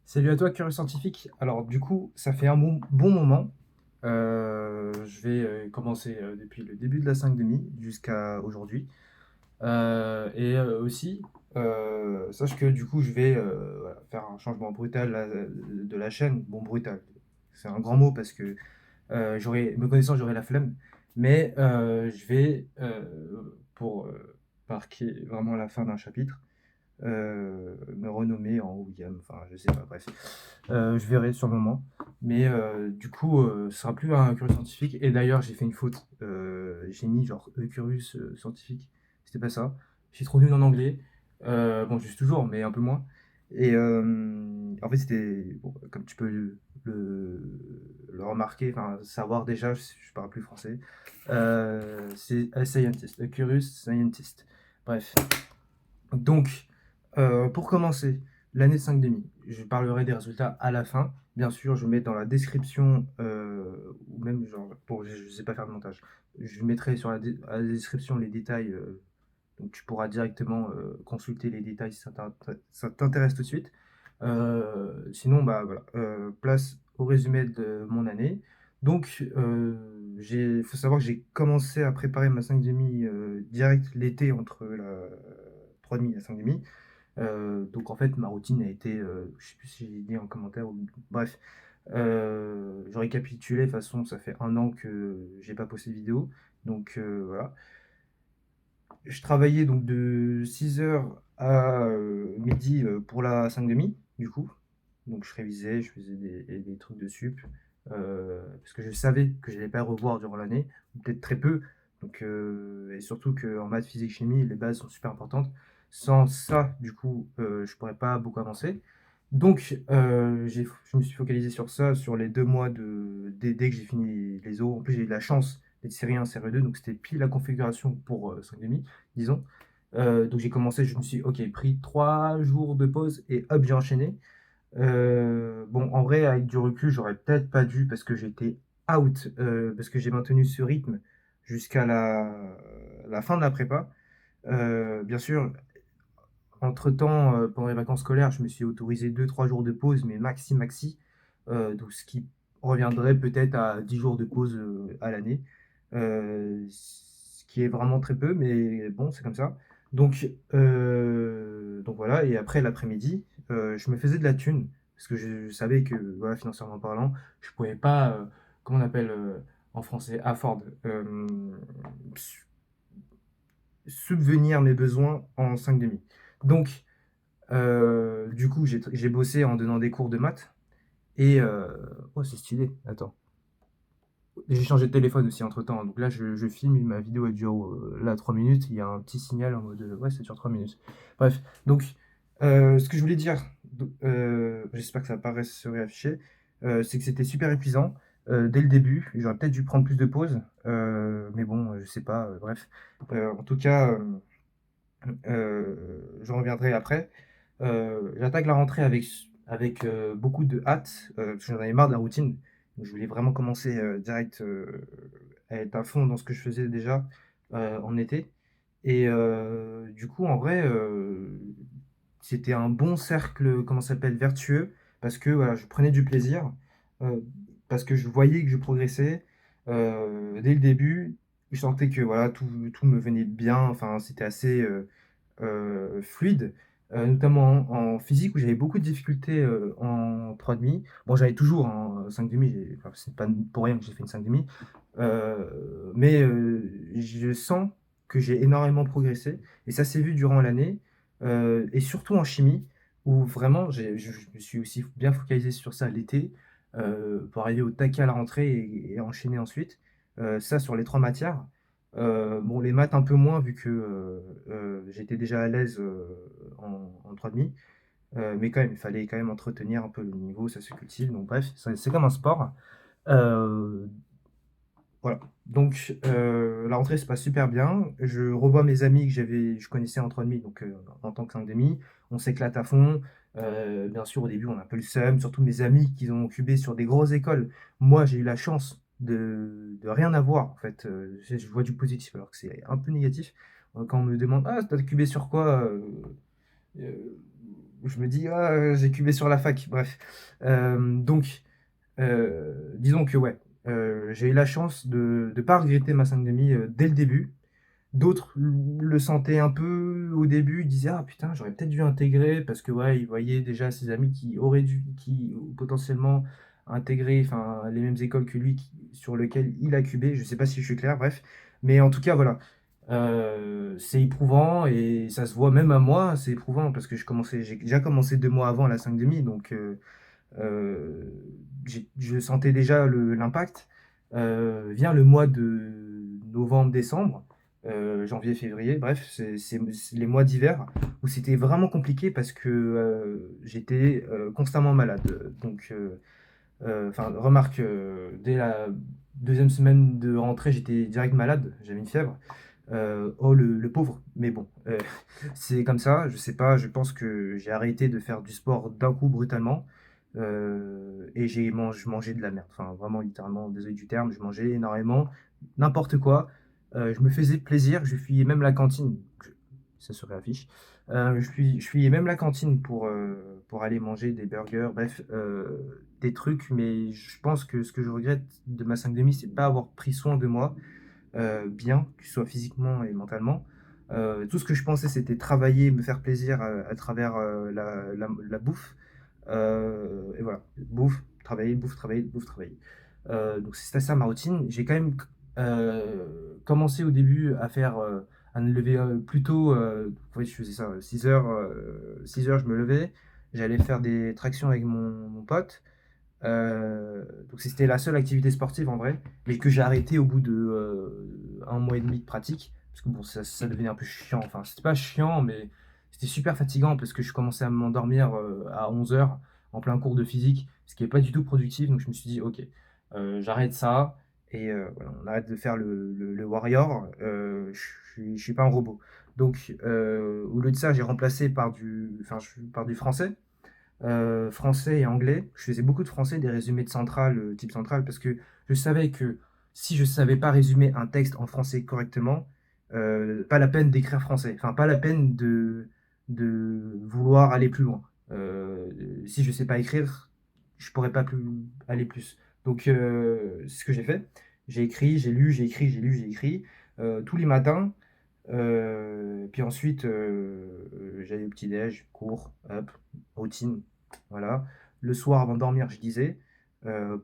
Salut à toi, curieux scientifique. Alors, du coup, ça fait un bon moment. Je vais commencer depuis le début de la 5 jusqu'à aujourd'hui. Aussi, sache que du coup, je vais voilà, faire un changement brutal de la chaîne. Bon, brutal, c'est un grand mot parce que me connaissant, j'aurais la flemme. Mais je vais, pour marquer vraiment la fin d'un chapitre, me renommer en William, enfin je sais pas, bref. Je verrai sur le moment. Mais du coup, ce sera plus un curieux scientifique. Et d'ailleurs, j'ai fait une faute. J'ai mis genre curieux scientifique. C'était pas ça. J'ai trop nul en anglais. Bon, je suis toujours, mais un peu moins. En fait, c'était, bon, comme tu peux le remarquer, enfin savoir déjà, je parle plus français. C'est a scientist, a curious scientist. Bref. Donc, pour commencer, l'année de 5,5, je parlerai des résultats à la fin. Bien sûr, je mets dans la description, ou même genre, je ne sais pas faire de montage. Je mettrai sur à la description les détails, donc tu pourras directement consulter les détails si ça t'intéresse tout de suite. Sinon, bah voilà, place au résumé de mon année. Donc, il faut savoir que j'ai commencé à préparer ma 5,5 direct l'été entre la 3,5 et la 5,5. Donc en fait, ma routine a été, je sais plus si j'ai dit en commentaire ou bref, je récapitulais, de toute façon, ça fait un an que j'ai pas posté de vidéo, donc voilà. Je travaillais donc de 6 heures à midi pour la 5,5, du coup. Donc je révisais, je faisais des trucs de sup, parce que je savais que je n'allais pas revoir durant l'année, ou peut-être très peu. Donc, et surtout qu'en maths, physique, chimie, les bases sont super importantes. Sans ça, du coup, je pourrais pas beaucoup avancer. Donc, je me suis focalisé sur ça, sur les 2 mois dès que j'ai fini les OS. En plus, j'ai eu de la chance d'être série 1, série 2, donc c'était pile la configuration pour 5,5, disons. Donc j'ai commencé, je me suis ok, pris 3 jours de pause et hop, j'ai enchaîné. Bon, en vrai, avec du recul, j'aurais peut-être pas dû parce que j'étais out, parce que j'ai maintenu ce rythme jusqu'à la fin de la prépa. Bien sûr, entre-temps, pendant les vacances scolaires, je me suis autorisé 2 3 jours de pause, mais maxi, maxi. Donc ce qui reviendrait peut-être à 10 jours de pause à l'année. Ce qui est vraiment très peu, mais bon, c'est comme ça. Donc voilà, et après l'après-midi, je me faisais de la thune, parce que je savais que, voilà, financièrement parlant, je pouvais pas, comment on appelle en français, afford, subvenir mes besoins en 5,5. Donc, du coup, j'ai bossé en donnant des cours de maths. Et oh, c'est stylé. Attends. J'ai changé de téléphone aussi entre temps. Donc là, je filme, ma vidéo elle dure là 3 minutes. Il y a un petit signal en mode ouais, ça dure 3 minutes. Bref, donc ce que je voulais dire, j'espère que ça serait affiché, c'est que c'était super épuisant dès le début. J'aurais peut-être dû prendre plus de pauses, mais bon, je sais pas. Bref, en tout cas, j'en reviendrai après. J'attaque la rentrée avec beaucoup de hâte, parce que j'en avais marre de la routine. Donc je voulais vraiment commencer direct à être à fond dans ce que je faisais déjà en été. Et du coup, en vrai, c'était un bon cercle, comment ça s'appelle, vertueux, parce que voilà, je prenais du plaisir, euh, parce que je voyais que je progressais dès le début. Je sentais que voilà, tout me venait bien, enfin, c'était assez fluide, notamment en physique où j'avais beaucoup de difficultés en 3,5. Bon, j'avais toujours en 5,5, enfin, c'est pas pour rien que j'ai fait une 5,5, mais je sens que j'ai énormément progressé et ça s'est vu durant l'année et surtout en chimie où vraiment je me suis aussi bien focalisé sur ça l'été pour arriver au taquet à la rentrée et enchaîner ensuite. Ça sur les 3 matières. Bon, les maths un peu moins vu que j'étais déjà à l'aise en 3,5. Mais quand même, il fallait quand même entretenir un peu le niveau, ça se cultive. Donc bref, c'est comme un sport. Euh, voilà. Donc la rentrée se passe super bien. Je revois mes amis que je connaissais en 3,5, donc en tant que 5,5. On s'éclate à fond. Bien sûr, au début, on a un peu le seum, surtout mes amis qui ont cubé sur des grosses écoles. Moi, j'ai eu la chance de rien avoir. En fait, je vois du positif alors que c'est un peu négatif. Quand on me demande, ah, t'as cubé sur quoi? je me dis: «Ah, j'ai cubé sur la fac», bref. Donc disons que ouais, j'ai eu la chance de pas regretter ma 5 dès le début. D'autres le sentaient un peu au début, ils disaient: «Ah putain, j'aurais peut-être dû intégrer», parce que ouais, ils voyaient déjà ses amis qui potentiellement intégrer, enfin, les mêmes écoles que lui, sur lequel il a cubé. Je sais pas si je suis clair, bref. Mais en tout cas, voilà, c'est éprouvant et ça se voit même à moi, c'est éprouvant parce que j'ai déjà commencé 2 mois avant la 5 donc Heu, je sentais déjà l'impact. Vient le mois de novembre-décembre, janvier, février, bref, c'est les mois d'hiver où c'était vraiment compliqué parce que, j'étais, constamment malade. Donc, enfin, remarque, dès la deuxième semaine de rentrée, j'étais direct malade, j'avais une fièvre. Oh le pauvre, mais bon, c'est comme ça, je sais pas, je pense que j'ai arrêté de faire du sport d'un coup brutalement, et je mangeais de la merde. Enfin vraiment littéralement, désolé du terme, je mangeais énormément, n'importe quoi. Je me faisais plaisir, je fuyais même la cantine, je ça se réaffiche. Je fuyais même la cantine pour aller manger des burgers, bref, des trucs, mais je pense que ce que je regrette de ma 5 c'est de pas avoir pris soin de moi, bien, que ce soit physiquement et mentalement. Tout ce que je pensais, c'était travailler, me faire plaisir, à travers, la bouffe. Et voilà, bouffe, travailler, bouffe, travailler, bouffe, travailler. Donc c'était ça ma routine. J'ai quand même commencé au début à me lever, plus tôt, ouais, je faisais ça, 6 heures, 6 heures je me levais, j'allais faire des tractions avec mon pote. Donc c'était la seule activité sportive en vrai, mais que j'ai arrêté au bout de 1 mois et demi de pratique, parce que bon, ça devenait un peu chiant. Enfin, c'était pas chiant, mais c'était super fatigant parce que je commençais à m'endormir à 11 heures en plein cours de physique, ce qui est pas du tout productif. Donc je me suis dit, ok, j'arrête ça et voilà, on arrête de faire le warrior. Je suis pas un robot. Donc au lieu de ça, j'ai remplacé par du français. Français et anglais. Je faisais beaucoup de français, des résumés de centrale, type centrale, parce que je savais que si je savais pas résumer un texte en français correctement, pas la peine d'écrire français. Enfin, pas la peine de vouloir aller plus loin. Si je sais pas écrire, je pourrais pas plus aller plus. Donc, c'est ce que j'ai fait. J'ai écrit, j'ai lu, j'ai écrit, j'ai lu, j'ai écrit, tous les matins. Puis ensuite, j'allais au petit-déj, cours, hop, routine, voilà. Le soir avant de dormir, je lisais,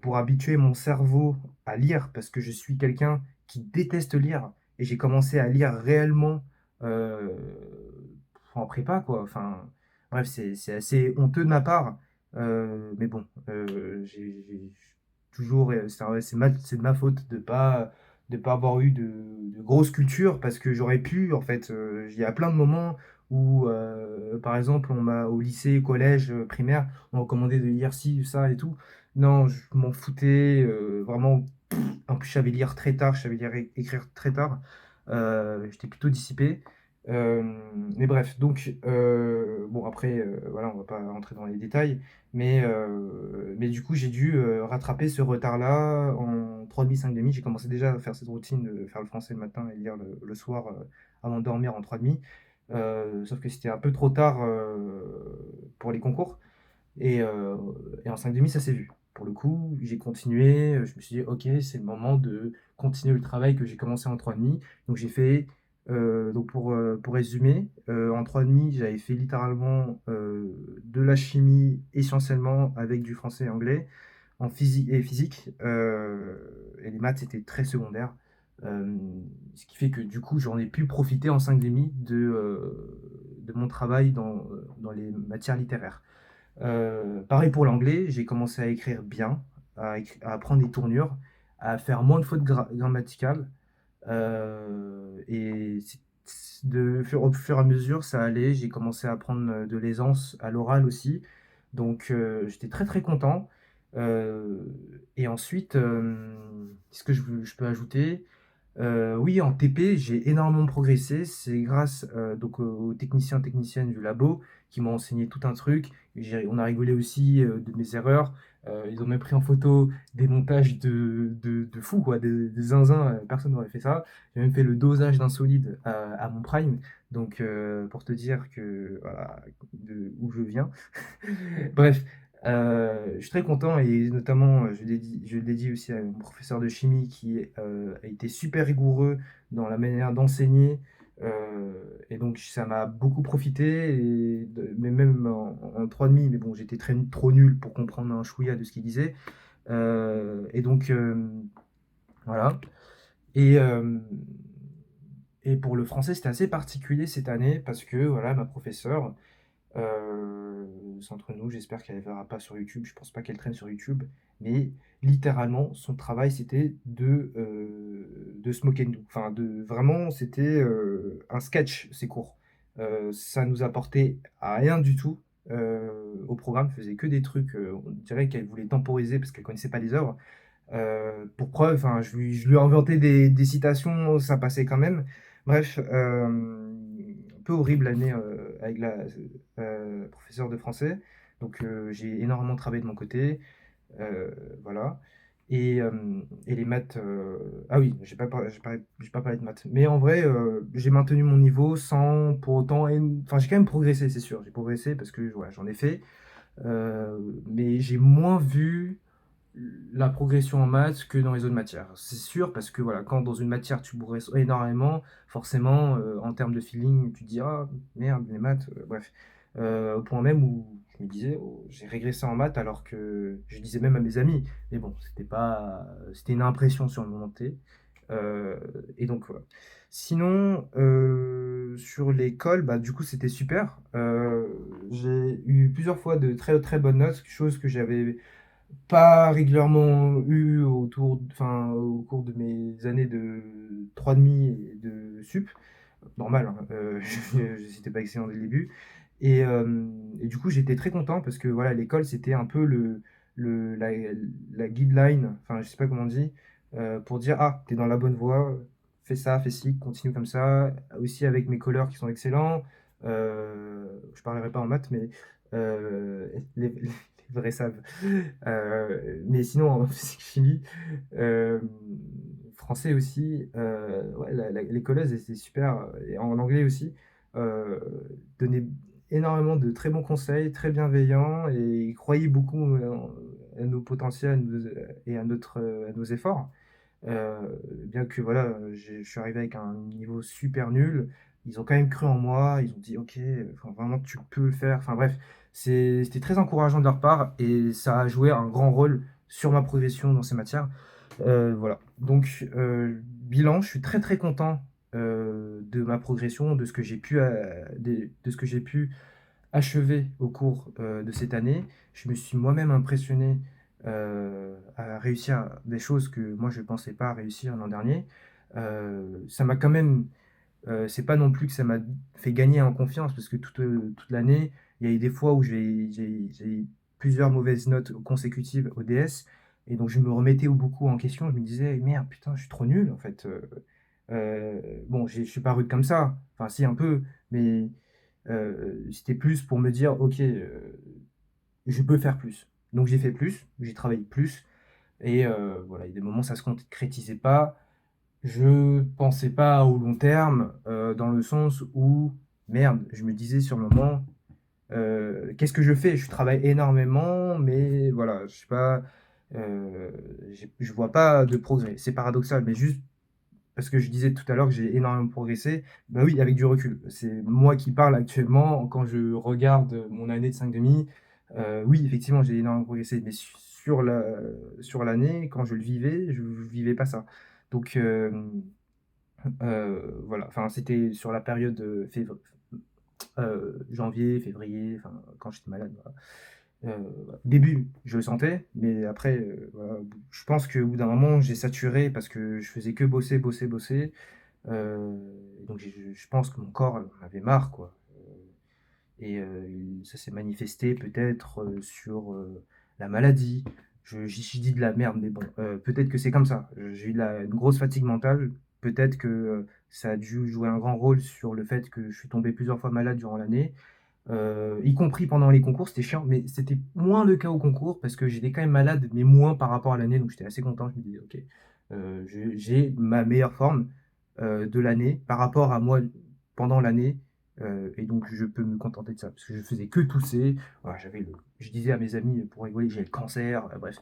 pour habituer mon cerveau à lire parce que je suis quelqu'un qui déteste lire et j'ai commencé à lire réellement, heu, en prépa quoi. Enfin, bref, c'est assez honteux de ma part, mais bon, j'ai toujours, c'est de ma faute de pas avoir eu de grosse culture parce que j'aurais pu en fait, il y a plein de moments où, par exemple, au lycée, au collège, primaire, on m'a recommandé de lire ci, ça et tout. Non, je m'en foutais, vraiment. En plus, je savais lire très tard, je savais lire et écrire très tard. J'étais plutôt dissipé. Mais bref, donc bon après, voilà, on va pas rentrer dans les détails, mais du coup, j'ai dû, rattraper ce retard-là en 3,5, 5,5. J'ai commencé déjà à faire cette routine de faire le français le matin et lire le soir, avant de dormir en 3,5. Sauf que c'était un peu trop tard, pour les concours et en 5,5 ça s'est vu. Pour le coup, j'ai continué, je me suis dit: «OK, c'est le moment de continuer le travail que j'ai commencé en 3,5». Donc j'ai fait, donc pour résumer, en 3,5 j'avais fait littéralement, de la chimie essentiellement avec du français et anglais. En physique, et les maths c'était très secondaire. Hem, Ce qui fait que du coup j'en ai pu profiter en 5,5 de mon travail dans les matières littéraires. Pareil pour l'anglais, j'ai commencé à écrire bien, à apprendre des tournures, à faire moins de fautes grammaticales, et au fur et à mesure, ça allait. J'ai commencé à prendre, de l'aisance à l'oral aussi, donc j'étais très, très content, et ensuite, qu'est-ce que je peux ajouter? Oui, en TP, j'ai énormément progressé. C'est grâce, donc aux techniciens, techniciennes du labo qui m'ont enseigné tout un truc. On a rigolé aussi, de mes erreurs. Ils ont même pris en photo des montages de fous quoi, des zinzins, personne n'aurait fait ça. J'ai même fait le dosage d'un solide à mon prime, donc pour te dire que voilà, d'où je viens. Bref, je suis très content et notamment, je le dédie aussi à mon professeur de chimie qui, a été super rigoureux dans la manière d'enseigner, et donc ça m'a beaucoup profité mais même en 3,5, mais bon, j'étais trop nul pour comprendre un chouïa de ce qu'il disait, et donc voilà. Et, et pour le français, c'était assez particulier cette année parce que voilà, ma professeure, c'est entre nous, j'espère qu'elle ne verra pas sur YouTube, je pense pas qu'elle traîne sur YouTube, mais littéralement, son travail, c'était de se moquer de nous. Enfin, vraiment, c'était un sketch, ces cours. Ça nous apportait à rien du tout au programme, elle faisait que des trucs, on dirait qu'elle voulait temporiser parce qu'elle connaissait pas les œuvres. Pour preuve, enfin, je lui ai inventé des citations, ça passait quand même. Bref, un peu horrible l'année avec la professeure de français. Donc j'ai énormément travaillé de mon côté. Voilà. Et les maths, ah oui, j'ai pas parlé de maths. Mais en vrai, j'ai maintenu mon niveau sans pour autant. Enfin, j'ai quand même progressé, c'est sûr. J'ai progressé parce que voilà, j'en ai fait. Mais j'ai moins vu la progression en maths que dans les autres matières. C'est sûr, parce que voilà, quand dans une matière tu progresses énormément, forcément, en termes de feeling, tu te dis ah merde, les maths, bref. Au point même où je me disais, oh, j'ai régressé en maths alors que je disais même à mes amis, mais bon, c'était une impression sur le moment T. Euh, et donc voilà. Sinon, sur l'école, bah, du coup, c'était super. J'ai eu plusieurs fois de très très bonnes notes, chose que j'avais pas régulièrement eu au cours de mes années de 3,5 et de sup. Normal, hein, j'étais pas excellent dès le début. Et du coup, j'étais très content parce que voilà, l'école, c'était un peu le, la, la guideline, enfin, je sais pas comment on dit, pour dire, ah, t'es dans la bonne voie, fais ça, fais ci, continue comme ça. Aussi avec mes colleurs qui sont excellents. Je parlerai pas en maths, mais les vrais savent. Mais sinon, en physique chimie, euh, français aussi, ouais, les colleuses étaient super, et en anglais aussi, euh, donnaient énormément de très bons conseils, très bienveillants, et ils croyaient beaucoup à nos potentiels et à nos efforts. Euh, Bien que voilà, je suis arrivé avec un niveau super nul, ils ont quand même cru en moi, ils ont dit ok, enfin, vraiment tu peux le faire. Enfin bref, c'était très encourageant de leur part et ça a joué un grand rôle sur ma progression dans ces matières. Voilà. Donc bilan, je suis très très content de ma progression, de ce que j'ai pu, de ce que j'ai pu achevé au cours de cette année. Je me suis moi-même impressionné à réussir des choses que moi je ne pensais pas réussir l'an dernier. Ça m'a quand même, c'est pas non plus que ça m'a fait gagner en confiance parce que toute l'année, il y a eu des fois où j'ai eu plusieurs mauvaises notes consécutives au DS et donc je me remettais beaucoup en question. Je me disais merde, putain, je suis trop nul en fait. Bon, je suis pas rude comme ça, enfin si un peu, mais c'était plus pour me dire, ok, je peux faire plus. Donc j'ai fait plus, j'ai travaillé plus, et voilà, il y a des moments ça se concrétisait pas. Je pensais pas au long terme, dans le sens où, merde, je me disais sur le moment, qu'est-ce que je fais? Je travaille énormément, mais voilà, je sais pas, je vois pas de progrès. C'est paradoxal, mais juste parce que je disais tout à l'heure que j'ai énormément progressé, bah oui, avec du recul. C'est moi qui parle actuellement quand je regarde mon année de 5,5. Oui, effectivement, j'ai énormément progressé, mais sur l'année, quand je le vivais, je ne vivais pas ça. Donc voilà, enfin, c'était sur la période janvier, février, enfin, quand j'étais malade. Voilà. Début, je le sentais, mais après, voilà, je pense qu'au bout d'un moment, j'ai saturé parce que je faisais que bosser, bosser, bosser. Euh, donc je pense que mon corps en avait marre, quoi. Et ça s'est manifesté peut-être sur la maladie. Je dis de la merde, mais bon, peut-être que c'est comme ça. J'ai eu une grosse fatigue mentale. peut-être que, ça a dû jouer un grand rôle sur le fait que je suis tombé plusieurs fois malade durant l'année, y compris pendant les concours, c'était chiant, mais c'était moins le cas au concours parce que j'étais quand même malade, mais moins par rapport à l'année, donc j'étais assez content. Je me disais: «OK, j'ai ma meilleure forme, de l'année par rapport à moi pendant l'année, et donc je peux me contenter de ça». Parce que je faisais que tousser, voilà, je disais à mes amis pour rigoler: «J'ai le cancer», bref,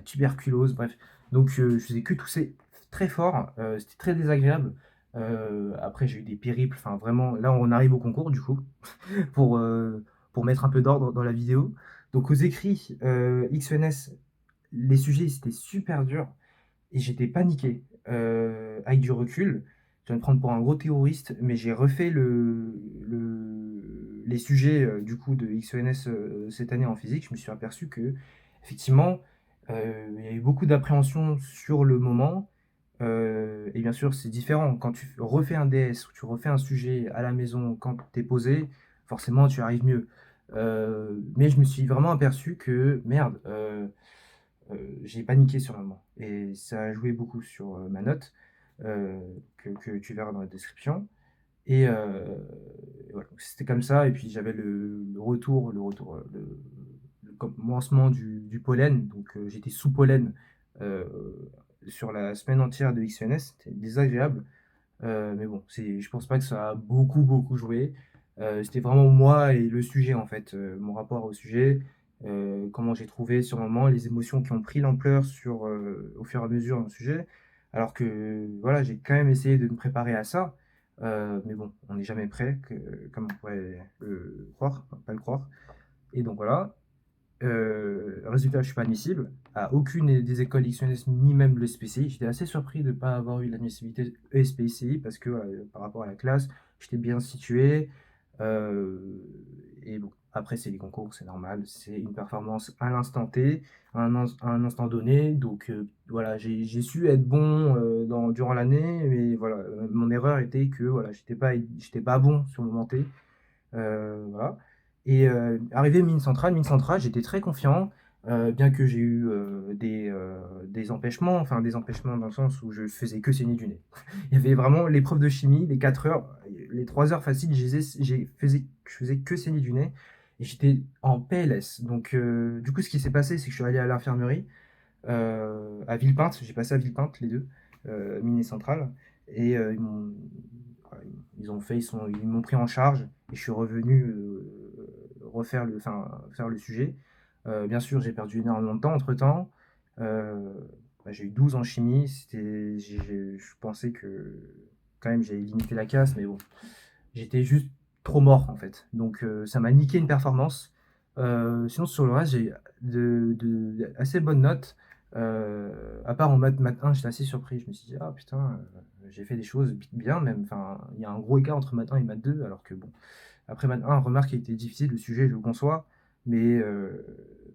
tuberculose, bref. Donc je faisais que tousser très fort, c'était très désagréable. Après j'ai eu des périples, enfin vraiment là on arrive au concours du coup. pour, heu, pour mettre un peu d'ordre dans la vidéo. Donc aux écrits, XENS, les sujets, c'était super dur et j'étais paniqué. Avec du recul, je vais me prendre pour un gros terroriste, mais j'ai refait les sujets, du coup de XENS, cette année en physique. Je me suis aperçu qu'effectivement, il y a eu beaucoup d'appréhension sur le moment, et bien sûr, c'est différent. Quand tu refais un DS ou tu refais un sujet à la maison quand tu es posé, forcément tu arrives mieux. Mais je me suis vraiment aperçu que merde, j'ai paniqué sur le moment et ça a joué beaucoup sur, ma note, heu, que tu verras dans la description et voilà, donc c'était comme ça et puis j'avais le commencement du pollen, donc j'étais sous pollen, heu, sur la semaine entière de XNS, c'était désagréable, mais bon, je pense pas que ça a beaucoup, beaucoup joué. C'était vraiment moi et le sujet, en fait, mon rapport au sujet, comment j'ai trouvé sur le moment, les émotions qui ont pris l'ampleur au fur et à mesure dans le sujet. Alors que, voilà, j'ai quand même essayé de me préparer à ça, mais bon, on n'est jamais prêt comme on pourrait le croire, enfin pas le croire et donc voilà. Résultat, je suis pas admissible à aucune des écoles XNS ni même le SPCI. J'étais assez surpris de ne pas avoir eu l'admissibilité SPCI parce que, par rapport à la classe, j'étais bien situé, heu et bon, après c'est les concours, c'est normal, c'est une performance à l'instant T, à un instant donné donc voilà, j'ai su être bon, durant l'année mais voilà, mon erreur était que, voilà, j'étais pas bon sur le moment T. Voilà et arrivé Mine Centrale, j'étais très confiant, bien que j'ai eu, des empêchements, enfin des empêchements dans le sens où je faisais que saigner du nez. Il y avait vraiment l'épreuve de chimie, les 4 heures, les 3 heures faciles, je faisais que saigner du nez et j'étais en PLS. Donc du coup, ce qui s'est passé, c'est que je suis allé à l'infirmerie, à Villepinte, j'ai passé à Villepinte les 2, Mine et Centrale et voilà, ils m'ont pris en charge et je suis revenu, faire le sujet. Bien sûr, j'ai perdu énormément de temps entre-temps. Heu, j'ai eu 12 en chimie, je pensais que quand même j'allais limiter la casse, mais bon, j'étais juste trop mort en fait. Donc ça m'a niqué une performance. Sinon sur le reste, j'ai assez bonnes notes. À part en maths 1, j'étais assez surpris. Je me suis dit: «Ah putain, j'ai fait des choses bien même». Enfin, il y a un gros écart entre maths 1 et maths 2 alors que bon, après maths 1, remarque, il était difficile le sujet, je le conçois, mais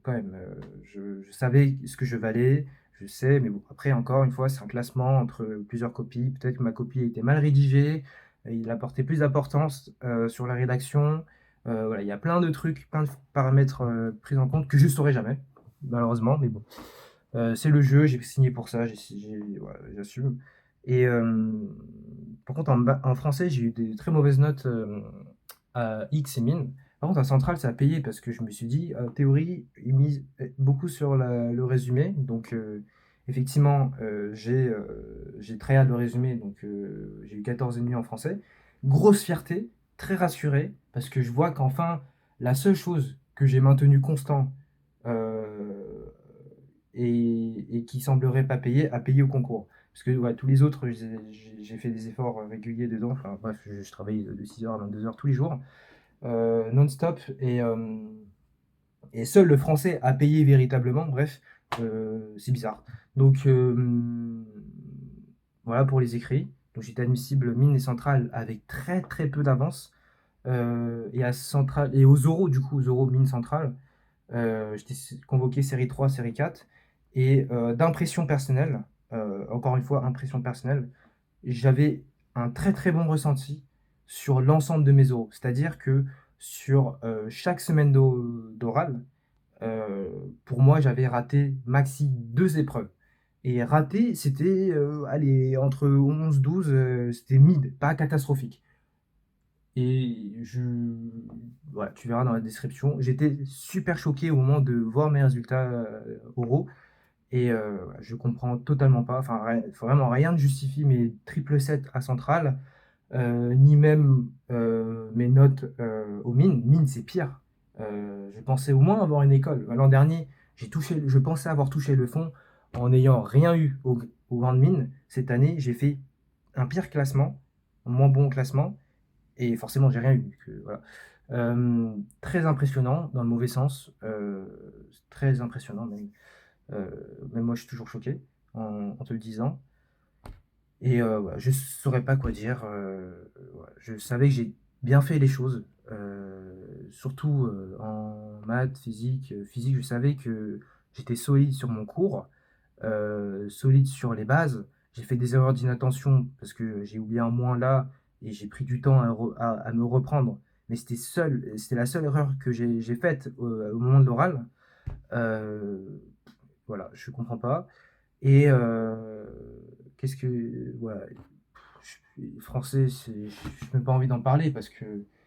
quand même, je savais ce que je valais, je sais, mais bon, après encore une fois, c'est un classement entre plusieurs copies. Peut-être que ma copie était mal rédigée, il apportait plus d'importance, sur la rédaction. Voilà, il y a plein de trucs, plein de paramètres, pris en compte que je saurais jamais, malheureusement, mais bon. C'est le jeu, j'ai signé pour ça, voilà, j'assume et par contre en français, j'ai eu des très mauvaises notes, à X et Mines. Par contre, à Centrale, ça a payé parce que je me suis dit, théorie, ils misent beaucoup sur le résumé. Donc, effectivement, j'ai tryhard le résumé, donc j'ai eu 14,5 en français. Grosse fierté, très rassuré, parce que je vois qu'enfin, la seule chose que j'ai maintenue constant et qui semblerait pas payer, a payé au concours. Parce que ouais, tous les autres, j'ai fait des efforts réguliers dedans. Enfin bref, je travaille de 6 heures à 22 heures tous les jours, non-stop et seul le français a payé véritablement. Bref, c'est bizarre. Donc voilà pour les écrits. Donc j'étais admissible mine et centrale avec très, très peu d'avance, et à centrale et aux oraux du coup, aux oraux mine centrale, j'étais convoqué série 3, série 4 et d'impression personnelle, encore une fois impression personnelle, j'avais un très, très bon ressenti sur l'ensemble de mes oraux. C'est-à-dire que sur, chaque semaine d'oral, pour moi, j'avais raté maxi 2 épreuves et raté, c'était, allez, entre 11-12, c'était mid, pas catastrophique. Et voilà, tu verras dans la description. J'étais super choqué au moment de voir mes résultats, oraux. Et je comprends totalement pas, enfin, vraiment rien ne justifie mes triple 7 à Centrale, ni même, mes notes, aux mines. Mines, c'est pire. Je pensais au moins avoir une école. L'an dernier, je pensais avoir touché le fond en n'ayant rien eu aux grandes mines. Cette année, j'ai fait un pire classement, un moins bon classement, et forcément, j'ai rien eu. Donc, voilà. Très impressionnant dans le mauvais sens, très impressionnant même. Même moi, je suis toujours choqué en te le disant. Et voilà, je saurais pas quoi dire. Ouais, je savais que j'ai bien fait les choses, surtout en maths, physique. Physique, je savais que j'étais solide sur mon cours, solide sur les bases. J'ai fait des erreurs d'inattention parce que j'ai oublié un moins là et j'ai pris du temps à me reprendre. Mais c'était la seule erreur que j'ai faite au moment de l'oral. Voilà, je comprends pas. Et qu'est-ce que voilà, français, j'ai même pas envie d'en parler parce que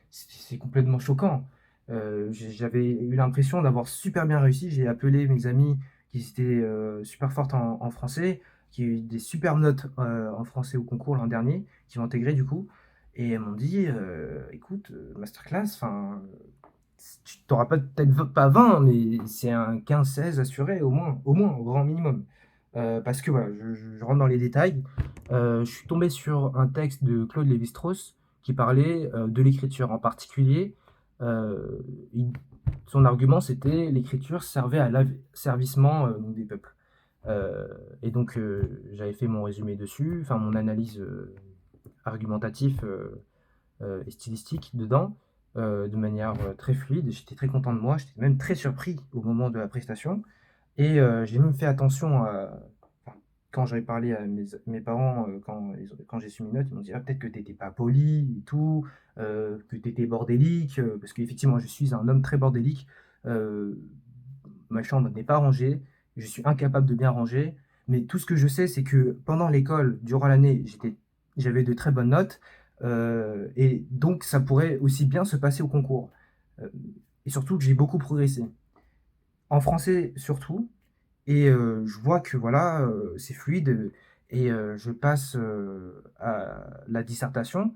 c'est complètement choquant. J'avais eu l'impression d'avoir super bien réussi. J'ai appelé mes amis qui étaient super fortes en français, qui ont eu des super notes en français au concours l'an dernier, qui ont intégré du coup, et elles m'ont dit écoute, masterclass, enfin, tu n'auras peut-être pas 20, mais c'est un 15-16 assuré au moins, au grand minimum. Parce que voilà, je rentre dans les détails. Je suis tombé sur un texte de Claude Lévi-Strauss qui parlait de l'écriture. En particulier, euh, il- son argument c'était l'écriture servait à l'asservissement des peuples. Euh, et donc j'avais fait mon résumé dessus, enfin mon analyse argumentative et stylistique dedans, de manière très fluide. J'étais très content de moi, j'étais même très surpris au moment de la prestation. Et j'ai même fait attention à, enfin, quand j'avais parlé à mes parents, quand j'ai su mes notes, ils m'ont dit: «Ah, peut-être que tu étais pas poli et tout, que tu étais bordélique», parce qu'effectivement, je suis un homme très bordélique. Heu, Ma chambre n'est pas rangée, je suis incapable de bien ranger, mais tout ce que je sais, c'est que pendant l'école, durant l'année, j'avais de très bonnes notes, et donc ça pourrait aussi bien se passer au concours. Heu et surtout que j'ai beaucoup progressé. En français surtout, et je vois que voilà, c'est fluide, et je passe, à la dissertation.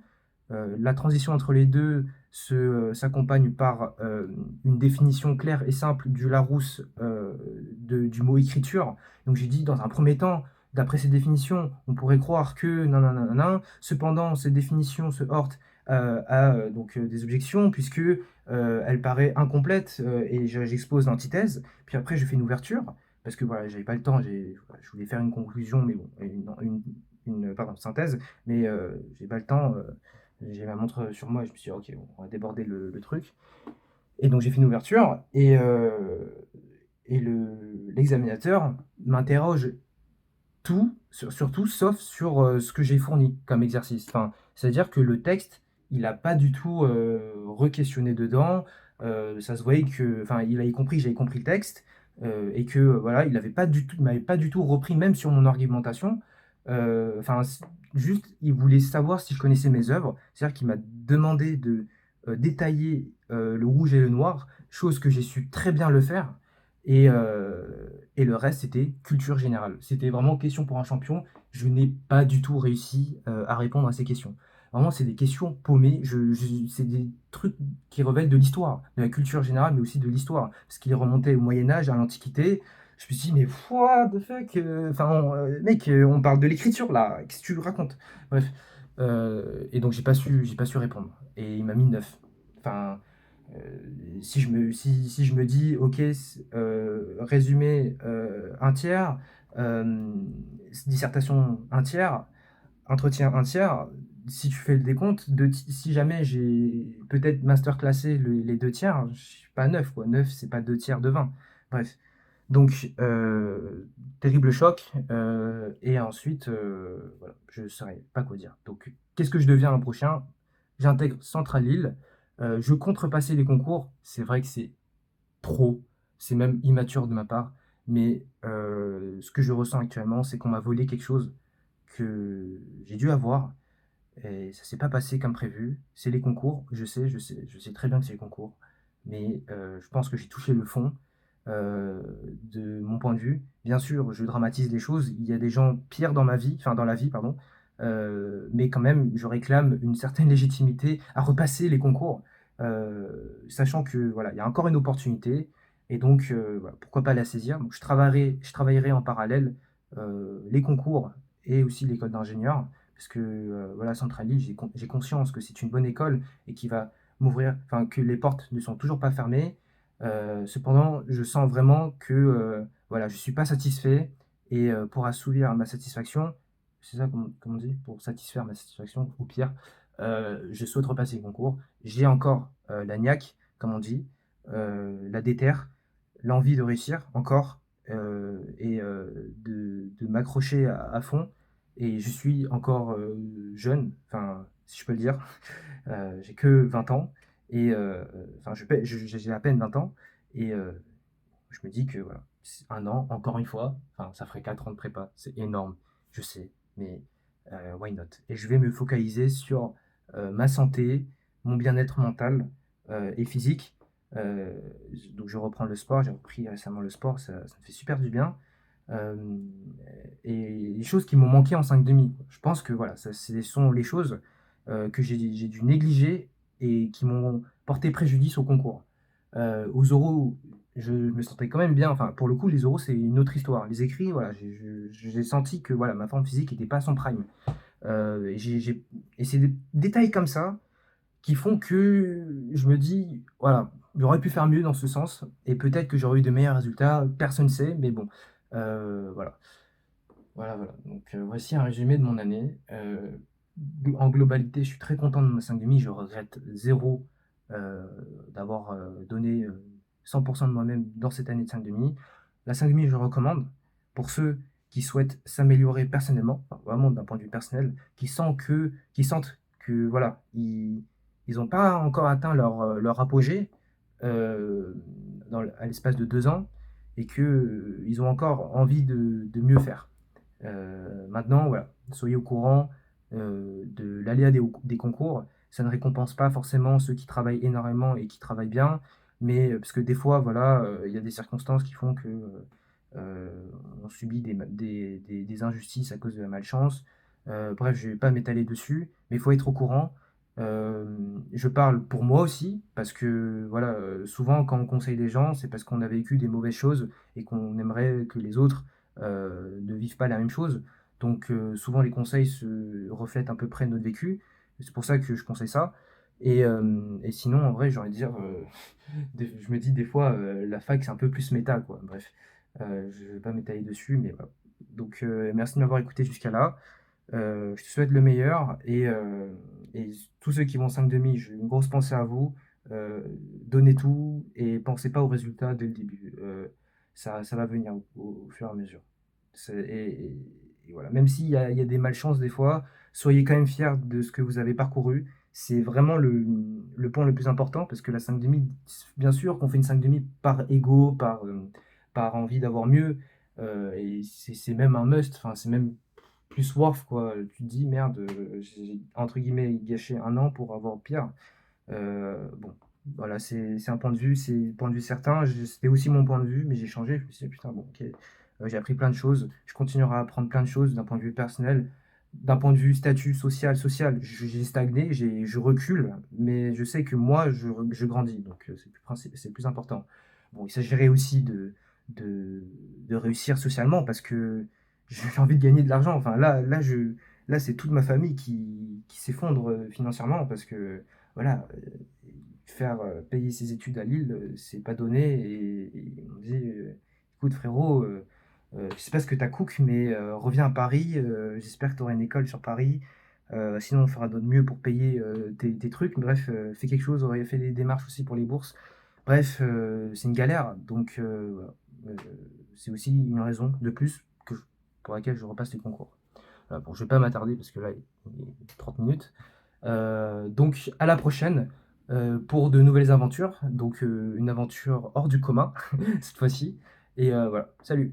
La transition entre les 2 s'accompagne par, une définition claire et simple du Larousse, du mot écriture. Donc j'ai dit dans un premier temps: «D'après cette définition, on pourrait croire que nin. Cependant, cette définition se heurte, à, donc des objections puisque, elle paraît incomplète», et j'expose l'antithèse. Puis après je fais une ouverture parce que voilà, j'avais pas le temps, je voulais faire une conclusion, mais bon, pardon, synthèse, mais j'ai pas le temps. J'ai ma montre sur moi et je me suis dit: «OK, bon, on va déborder le truc», et donc j'ai fait une ouverture, et l'examinateur m'interroge sur tout sauf sur, ce que j'ai fourni comme exercice. Enfin, c'est-à-dire que le texte, il a pas du tout, re-questionné dedans, ça se voyait que enfin, il avait compris que j'avais compris le texte, et que, voilà, il m'avait pas du tout repris même sur mon argumentation. Enfin, juste, il voulait savoir si je connaissais mes œuvres. C'est-à-dire qu'il m'a demandé de, détailler, le rouge et le noir, chose que j'ai su très bien le faire, et le reste, c'était culture générale. C'était vraiment question pour un champion. Je n'ai pas du tout réussi, à répondre à ces questions. Vraiment, c'est des questions paumées. C'est des trucs qui relèvent de l'histoire, de la culture générale, mais aussi de l'histoire. Parce qu'il remontait au Moyen-Âge, à l'Antiquité. Je me suis dit: «Mais what the fuck, enfin, mec, on parle de l'écriture là, qu'est-ce que tu racontes?» Bref, et donc j'ai pas su répondre. Et il m'a mis 9. Enfin, si je me dis: «OK, résumé, 1 tiers, dissertation 1 tiers, entretien 1 tiers», si tu fais le décompte, si jamais j'ai peut-être masterclassé les 2 tiers, je suis pas à 9 quoi. 9 c'est pas 2 tiers de 20. Bref, donc terrible choc, et ensuite, voilà, je ne saurais pas quoi dire. Donc qu'est-ce que je deviens l'an prochain? J'intègre Centrale Lille, je compte repasser les concours. C'est vrai que c'est trop, c'est même immature de ma part, Mais ce que je ressens actuellement, c'est qu'on m'a volé quelque chose que j'ai dû avoir et ça s'est pas passé comme prévu. C'est les concours, je sais très bien que c'est les concours, mais je pense que j'ai touché le fond, de mon point de vue. Bien sûr, je dramatise les choses, il y a des gens pires dans ma vie, enfin dans la vie, pardon, mais quand même, je réclame une certaine légitimité à repasser les concours, sachant que, voilà, il y a encore une opportunité et donc voilà, pourquoi pas la saisir? Donc je travaillerai en parallèle, les concours et aussi l'école d'ingénieur parce que, voilà, Centrale j'ai conscience que c'est une bonne école et qui va m'ouvrir enfin, que les portes ne sont toujours pas fermées. Cependant, je sens vraiment que, voilà, je suis pas satisfait et pour assouvir ma satisfaction, c'est ça qu'on dit? Pour satisfaire ma satisfaction ou pire, je souhaite repasser le concours. J'ai encore, la niaque, comme on dit, la déterre, l'envie de réussir encore, et de m'accrocher à fond et je suis encore, jeune, enfin, si je peux le dire. J'ai que 20 ans et enfin, j'ai à peine 20 ans et je me dis que voilà, c'est 1 an, encore une fois, enfin, ça ferait 4 ans de prépa, c'est énorme, je sais, mais why not? Et je vais me focaliser sur, ma santé, mon bien-être mental, et physique. Heu, donc je reprends le sport, j'ai repris récemment le sport, ça me fait super du bien. Hem et les choses qui m'ont manqué en 5,5. Je pense que voilà, ça ce sont les choses, que j'ai dû négliger et qui m'ont porté préjudice au concours. Aux oraux, je me sentais quand même bien, enfin, pour le coup, les oraux, c'est une autre histoire. Les écrits, voilà, j'ai senti que, voilà, ma forme physique était pas à son prime. Et c'est des détails comme ça qui font que je me dis: «Voilà, j'aurais pu faire mieux dans ce sens et peut-être que j'aurais eu de meilleurs résultats». Personne ne sait, mais bon, voilà. Voilà, voilà. Donc, voici un résumé de mon année. En globalité, je suis très content de ma 5,5. Je regrette zéro d'avoir, donné, 100 de moi-même dans cette année de 5,5. La 5,5, je le recommande pour ceux qui souhaitent s'améliorer personnellement, enfin, vraiment d'un point de vue personnel, qui sentent que voilà, ils ont pas encore atteint leur apogée, heu, à l'espace de 2 ans et que, ils ont encore envie de mieux faire. Maintenant, voilà, soyez au courant, de l'aléa des concours. Ça ne récompense pas forcément ceux qui travaillent énormément et qui travaillent bien, mais parce que des fois, voilà, il y a des circonstances qui font que, on subit des injustices à cause de la malchance. Bref, je vais pas m'étaler dessus, mais il faut être au courant. Je parle pour moi aussi parce que, voilà, souvent quand on conseille des gens, c'est parce qu'on a vécu des mauvaises choses et qu'on aimerait que les autres ne vivent pas la même chose. Donc souvent les conseils se reflètent à peu près notre vécu. C'est pour ça que je conseille ça. Et sinon, en vrai, j'ai envie de dire, je me dis des fois, la fac, c'est un peu plus méta, quoi. Bref, je vais pas m'étaler dessus, mais voilà. Donc merci de m'avoir écouté jusqu'à là. Je te souhaite le meilleur et tous ceux qui vont 5,5, j'ai une grosse pensée à vous. Donnez tout et pensez pas aux résultats dès le début. Ça va venir au fur et à mesure. Et voilà, même s'il y a des malchances des fois, soyez quand même fiers de ce que vous avez parcouru. C'est vraiment le point le plus important parce que la 5,5, bien sûr qu'on fait une 5,5 par ego, par envie d'avoir mieux, et c'est même un must, enfin, c'est même plus worth quoi. Tu te dis: «Merde, j'ai entre guillemets «gâché 1 an» pour avoir pire». Bon, voilà, c'est un point de vue, c'est le point de vue certain. C'était aussi mon point de vue, mais j'ai changé. Je me suis dit: «Putain, bon, OK, j'ai appris plein de choses. Je continuerai à apprendre plein de choses d'un point de vue personnel, d'un point de vue statut social, j'ai stagné, je recule, mais je sais que moi, je grandis, donc c'est le plus important. Bon, il s'agirait aussi de de réussir socialement parce que j'ai envie de gagner de l'argent. Enfin, là, c'est toute ma famille qui s'effondre, financièrement parce que, voilà, faire, payer ses études à Lille, c'est pas donné et on me dit: «Écoute frérot, je sais pas ce que tu as cook, mais reviens à Paris, j'espère que tu auras une école sur Paris, sinon on fera de notre mieux pour payer, tes trucs. Bref, fais quelque chose, aurait fait des démarches aussi pour les bourses». Bref, c'est une galère donc voilà, c'est aussi une raison de plus pour laquelle je repasse les concours. Voilà, bon, je vais pas m'attarder parce que là, il est 30 minutes. Donc à la prochaine, pour de nouvelles aventures, donc une aventure hors du commun cette fois-ci et voilà. Salut!